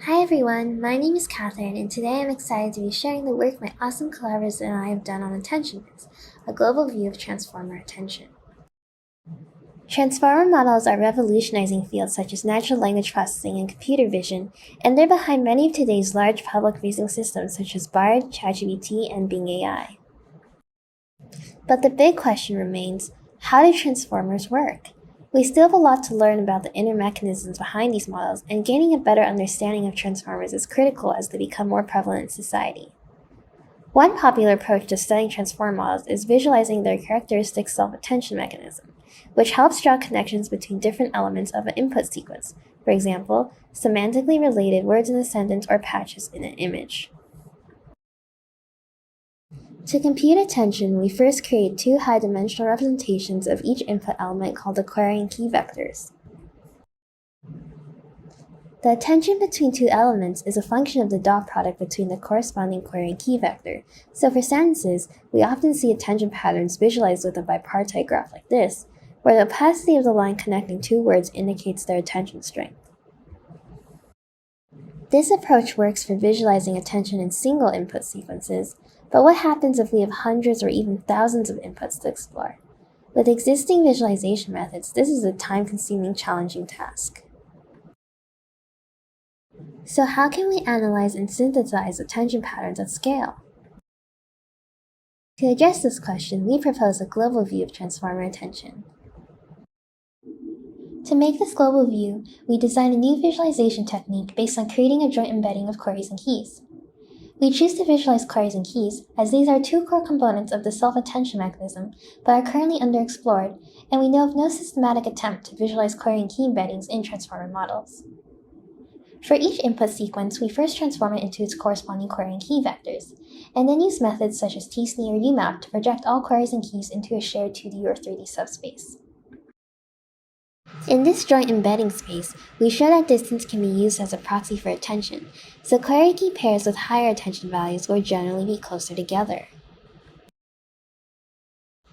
Hi everyone, my name is Catherine, and today I'm excited to be sharing the work my awesome collaborators and I have done on AttentionViz, a global view of transformer attention. Transformer models are revolutionizing fields such as natural language processing and computer vision, and they're behind many of today's large public-facing systems such as Bard, ChatGPT, and Bing AI. But the big question remains, how do transformers work? We still have a lot to learn about the inner mechanisms behind these models, and gaining a better understanding of transformers is critical as they become more prevalent in society. One popular approach to studying transformer models is visualizing their characteristic self-attention mechanism, which helps draw connections between different elements of an input sequence, for example, semantically related words in a sentence or patches in an image. To compute attention, we first create two high-dimensional representations of each input element called the query and key vectors. The attention between two elements is a function of the dot product between the corresponding query and key vector, so for sentences, we often see attention patterns visualized with a bipartite graph like this, where the opacity of the line connecting two words indicates their attention strength. This approach works for visualizing attention in single input sequences, but what happens if we have hundreds or even thousands of inputs to explore? With existing visualization methods, this is a time-consuming, challenging task. So how can we analyze and synthesize attention patterns at scale? To address this question, we propose a global view of transformer attention. To make this global view, we designed a new visualization technique based on creating a joint embedding of queries and keys. We choose to visualize queries and keys as these are two core components of the self-attention mechanism but are currently underexplored, and we know of no systematic attempt to visualize query and key embeddings in transformer models. For each input sequence, we first transform it into its corresponding query and key vectors, and then use methods such as tsne or umap to project all queries and keys into a shared 2D or 3D subspace. In this joint embedding space, we show that distance can be used as a proxy for attention, so query key pairs with higher attention values will generally be closer together.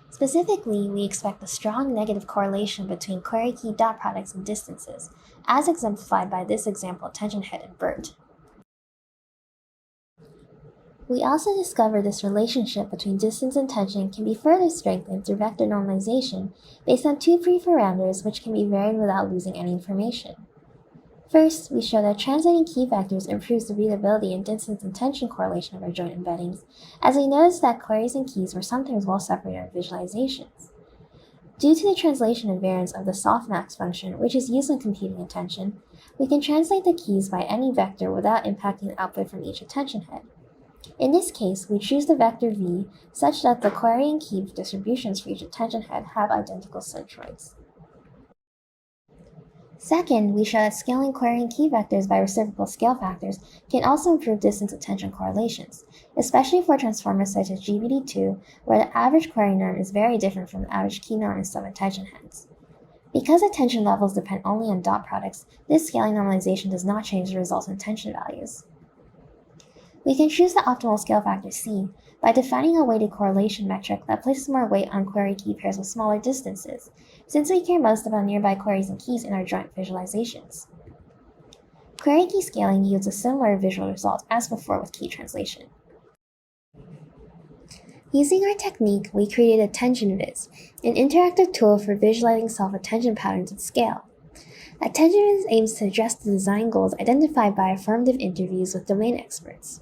Specifically, we expect a strong negative correlation between query key dot products and distances, as exemplified by this example attention head and BERT. We also discovered this relationship between distance and tension can be further strengthened through vector normalization based on two preparameters which can be varied without losing any information. First, we show that translating key vectors improves the readability and distance and tension correlation of our joint embeddings, as we noticed that queries and keys were sometimes well separated in visualizations. Due to the translation invariance of the softmax function, which is used when computing attention, we can translate the keys by any vector without impacting the output from each attention head. In this case, we choose the vector v such that the query and key distributions for each attention head have identical centroids. Second, we show that scaling query and key vectors by reciprocal scale factors can also improve distance-attention correlations, especially for transformers such as GPT-2, where the average query norm is very different from the average key norm in some attention heads. Because attention levels depend only on dot products, this scaling normalization does not change the resultant attention values. We can choose the optimal scale factor C by defining a weighted correlation metric that places more weight on query key pairs with smaller distances, since we care most about nearby queries and keys in our joint visualizations. Query key scaling yields a similar visual result as before with key translation. Using our technique, we created AttentionViz, an interactive tool for visualizing self-attention patterns at scale. AttentionViz aims to address the design goals identified by affirmative interviews with domain experts,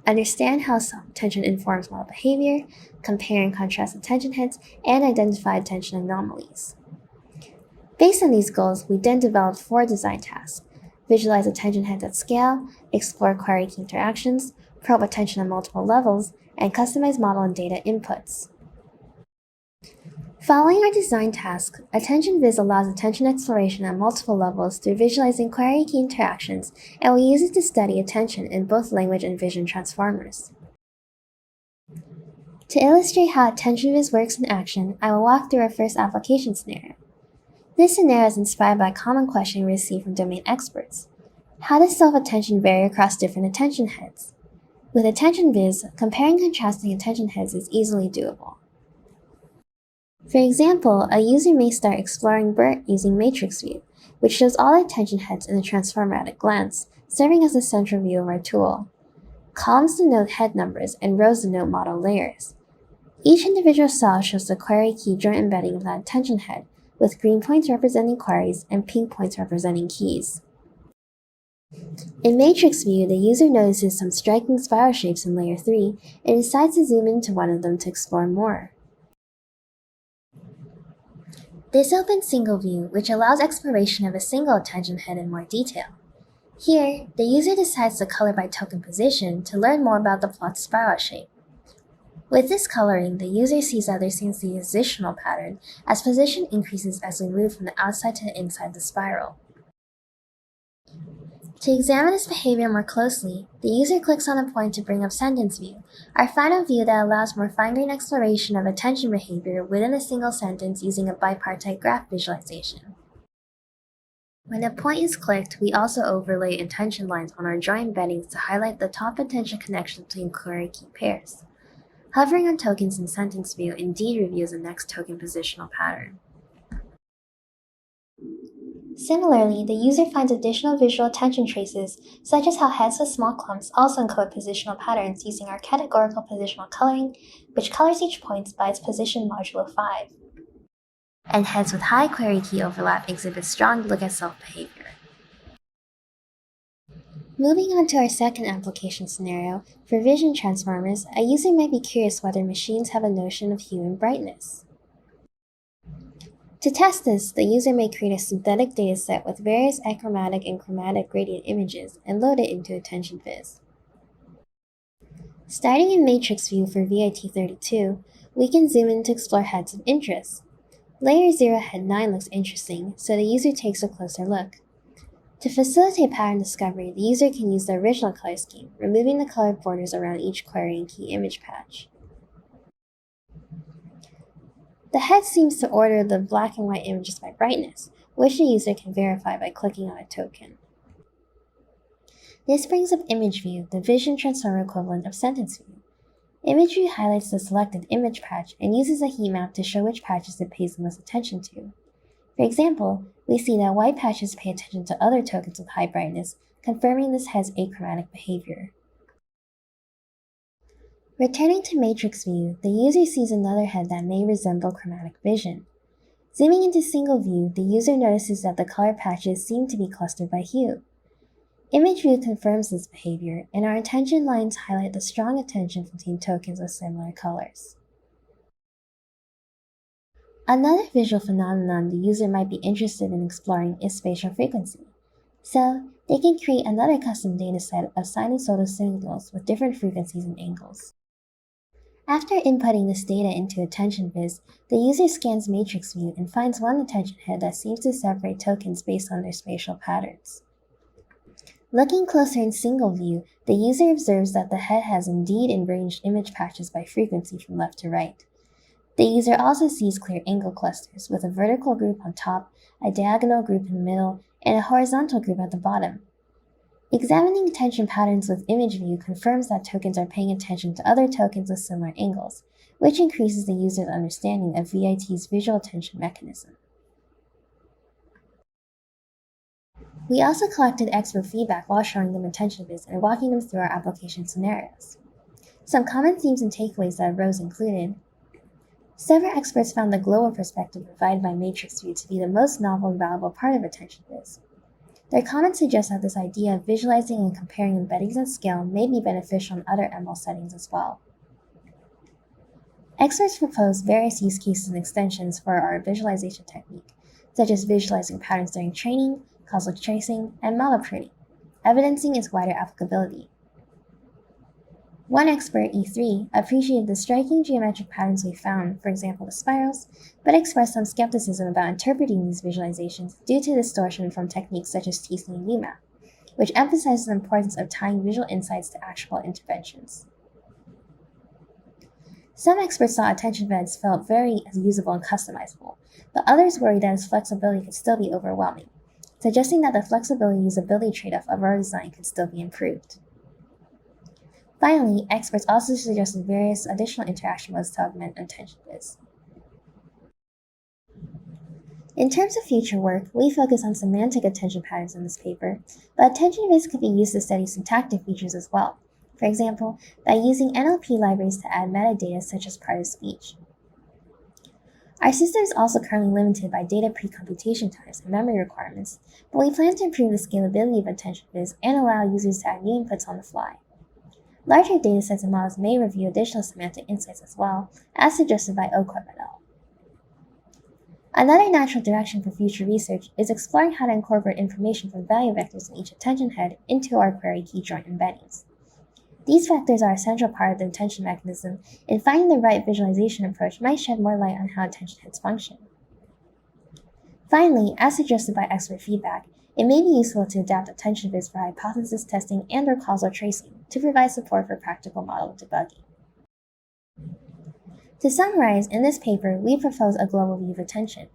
understand how self-attention informs model behavior, compare and contrast attention heads, and identify attention anomalies. Based on these goals, we then developed 4 design tasks: visualize attention heads at scale, explore query key interactions, probe attention on multiple levels, and customize model and data inputs. Following our design task, AttentionViz allows attention exploration at multiple levels through visualizing query key interactions, and we use it to study attention in both language and vision transformers. To illustrate how AttentionViz works in action, I will walk through our first application scenario. This scenario is inspired by a common question we received from domain experts. How does self-attention vary across different attention heads? With AttentionViz, comparing and contrasting attention heads is easily doable. For example, a user may start exploring BERT using matrix view, which shows all attention heads in the transformer at a glance, serving as the central view of our tool. Columns denote head numbers and rows denote model layers. Each individual cell shows the query key joint embedding of that attention head, with green points representing queries and pink points representing keys. In matrix view, the user notices some striking spiral shapes in layer 3 and decides to zoom into one of them to explore more. This opens single view, which allows exploration of a single attention head in more detail. Here, the user decides to color by token position to learn more about the plot's spiral shape. With this coloring, the user sees that there seems to be a positional pattern as position increases as we move from the outside to the inside of the spiral. To examine this behavior more closely, the user clicks on a point to bring up sentence view, our final view that allows more fine-grained exploration of attention behavior within a single sentence using a bipartite graph visualization. When a point is clicked, we also overlay intention lines on our joint embeddings to highlight the top intention connection between query key pairs. Hovering on tokens in sentence view indeed reveals the next token positional pattern. Similarly, the user finds additional visual attention traces, such as how heads with small clumps also encode positional patterns using our categorical positional coloring, which colors each point by its position modulo 5. And heads with high query key overlap exhibit strong look-at-self behavior. Moving on to our second application scenario, for vision transformers, a user might be curious whether machines have a notion of hue and brightness. To test this, the user may create a synthetic dataset with various achromatic and chromatic gradient images and load it into AttentionViz. Starting in matrix view for VIT32, we can zoom in to explore heads of interest. Layer 0 head 9 looks interesting, so the user takes a closer look. To facilitate pattern discovery, the user can use the original color scheme, removing the colored borders around each query and key image patch. The head seems to order the black and white images by brightness, which the user can verify by clicking on a token. This brings up image view, the vision transformer equivalent of sentence view. Image view highlights the selected image patch and uses a heat map to show which patches it pays the most attention to. For example, we see that white patches pay attention to other tokens with high brightness, confirming this head's achromatic behavior. Returning to matrix view, the user sees another head that may resemble chromatic vision. Zooming into single view, the user notices that the color patches seem to be clustered by hue. Image view confirms this behavior, and our attention lines highlight the strong attention between tokens with similar colors. Another visual phenomenon the user might be interested in exploring is spatial frequency. So, they can create another custom dataset of sinusoidal signals with different frequencies and angles. After inputting this data into AttentionViz, the user scans matrix view and finds one attention head that seems to separate tokens based on their spatial patterns. Looking closer in single view, the user observes that the head has indeed arranged image patches by frequency from left to right. The user also sees clear angle clusters, with a vertical group on top, a diagonal group in the middle, and a horizontal group at the bottom. Examining attention patterns with image view confirms that tokens are paying attention to other tokens with similar angles, which increases the user's understanding of VIT's visual attention mechanism. We also collected expert feedback while showing them AttentionViz and walking them through our application scenarios. Some common themes and takeaways that arose included: several experts found the global perspective provided by matrix view to be the most novel and valuable part of AttentionViz. Their comments suggest that this idea of visualizing and comparing embeddings at scale may be beneficial in other ML settings as well. Experts proposed various use cases and extensions for our visualization technique, such as visualizing patterns during training, causal tracing, and model pruning, evidencing its wider applicability. One expert, E3, appreciated the striking geometric patterns we found, for example the spirals, but expressed some skepticism about interpreting these visualizations due to distortion from techniques such as TC and UMAP, which emphasizes the importance of tying visual insights to actionable interventions. Some experts thought AttentionViz felt very usable and customizable, but others worried that its flexibility could still be overwhelming, suggesting that the flexibility-usability trade-off of our design could still be improved. Finally, experts also suggested various additional interaction modes to augment AttentionViz. In terms of future work, we focus on semantic attention patterns in this paper, but AttentionViz could be used to study syntactic features as well, for example, by using NLP libraries to add metadata such as part of speech. Our system is also currently limited by data pre-computation times and memory requirements, but we plan to improve the scalability of AttentionViz and allow users to add new inputs on the fly. Larger datasets and models may reveal additional semantic insights as well, as suggested by Oquet et al. Another natural direction for future research is exploring how to incorporate information from value vectors in each attention head into our query key joint embeddings. These vectors are a central part of the attention mechanism, and finding the right visualization approach might shed more light on how attention heads function. Finally, as suggested by expert feedback, it may be useful to adapt AttentionViz for hypothesis testing and/or causal tracing to provide support for practical model debugging. To summarize, in this paper, we propose a global view of attention.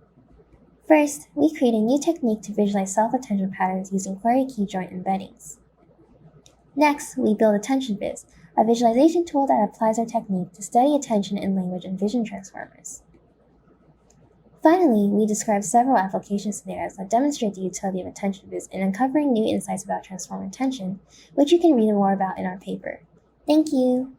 First, we create a new technique to visualize self-attention patterns using query key joint embeddings. Next, we build AttentionViz, a visualization tool that applies our technique to study attention in language and vision transformers. Finally, we describe several application scenarios that demonstrate the utility of AttentionViz in uncovering new insights about transformer attention, which you can read more about in our paper. Thank you!